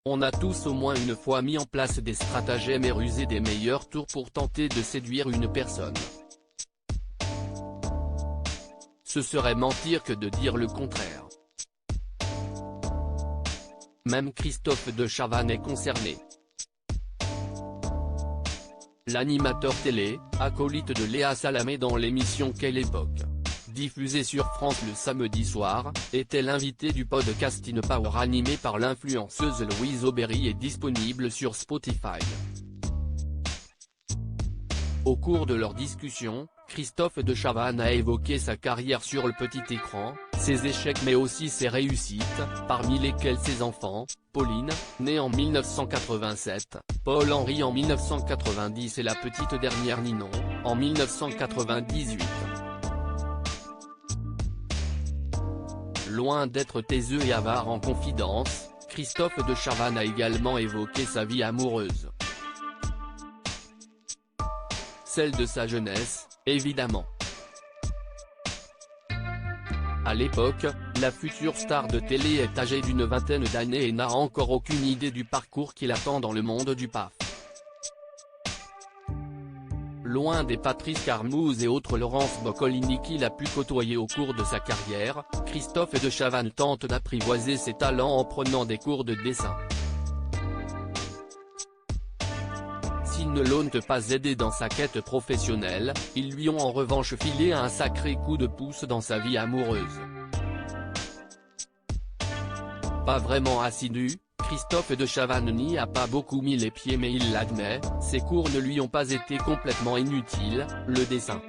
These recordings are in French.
On a tous au moins une fois mis en place des stratagèmes et rusé des meilleurs tours pour tenter de séduire une personne. Ce serait mentir que de dire le contraire. Même Christophe de Chavannes est concerné. L'animateur télé, acolyte de Léa Salamé dans l'émission Quelle époque, diffusée sur France le samedi soir, était l'invité du podcast In Power animé par l'influenceuse Louise Aubéry et disponible sur Spotify. Au cours de leur discussion, Christophe de Chavannes a évoqué sa carrière sur le petit écran, ses échecs mais aussi ses réussites, parmi lesquels ses enfants, Pauline, née en 1987, Paul-Henri en 1990 et la petite dernière Ninon, en 1998. Loin d'être taiseux et avare en confidence, Christophe de Chavannes a également évoqué sa vie amoureuse. Celle de sa jeunesse, évidemment. À l'époque, la future star de télé est âgée d'une vingtaine d'années et n'a encore aucune idée du parcours qui l'attend dans le monde du PAF. Loin des Patrice Carmouze et autres Laurence Boccolini qu'il a pu côtoyer au cours de sa carrière, Christophe de Chavannes tente d'apprivoiser ses talents en prenant des cours de dessin. S'ils ne l'ont pas aidé dans sa quête professionnelle, ils lui ont en revanche filé un sacré coup de pouce dans sa vie amoureuse. Pas vraiment assidu, Christophe de Chavannes n'y a pas beaucoup mis les pieds mais il l'admet, ses cours ne lui ont pas été complètement inutiles, le dessin.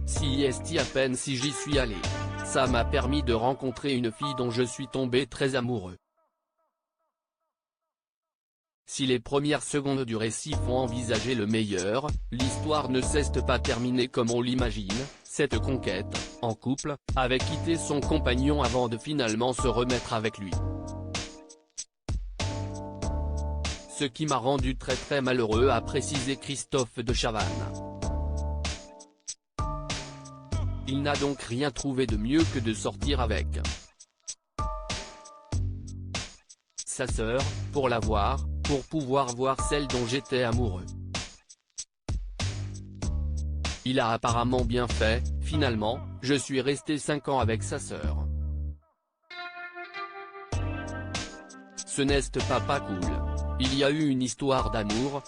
Si est à peine si j'y suis allé. Ça m'a permis de rencontrer une fille dont je suis tombé très amoureux. Si les premières secondes du récit font envisager le meilleur, l'histoire ne s'est pas terminée comme on l'imagine. Cette conquête, en couple, avait quitté son compagnon avant de finalement se remettre avec lui. Ce qui m'a rendu très malheureux, a précisé Christophe de Chavannes. Il n'a donc rien trouvé de mieux que de sortir avec sa sœur, pour la voir, pour pouvoir voir celle dont j'étais amoureux. Il a apparemment bien fait, finalement, je suis resté 5 ans avec sa sœur. Ce n'est pas cool. Il y a eu une histoire d'amour.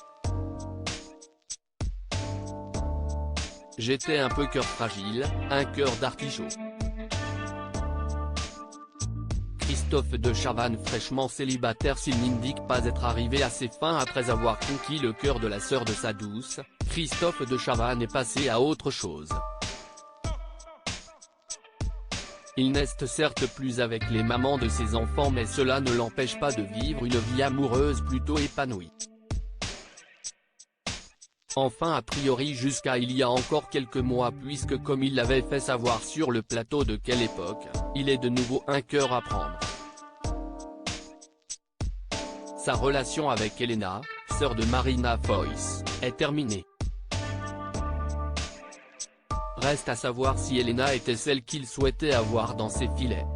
J'étais un peu cœur fragile, un cœur d'artichaut. Christophe de Chavannes fraîchement célibataire s'il n'indique pas être arrivé à ses fins après avoir conquis le cœur de la sœur de sa douce, Christophe de Chavannes est passé à autre chose. Il n'est certes plus avec les mamans de ses enfants mais cela ne l'empêche pas de vivre une vie amoureuse plutôt épanouie. Enfin a priori jusqu'à il y a encore quelques mois puisque comme il l'avait fait savoir sur le plateau de Quelle époque, il est de nouveau un cœur à prendre. Sa relation avec Elena, sœur de Marina Foïs, est terminée. Reste à savoir si Elena était celle qu'il souhaitait avoir dans ses filets.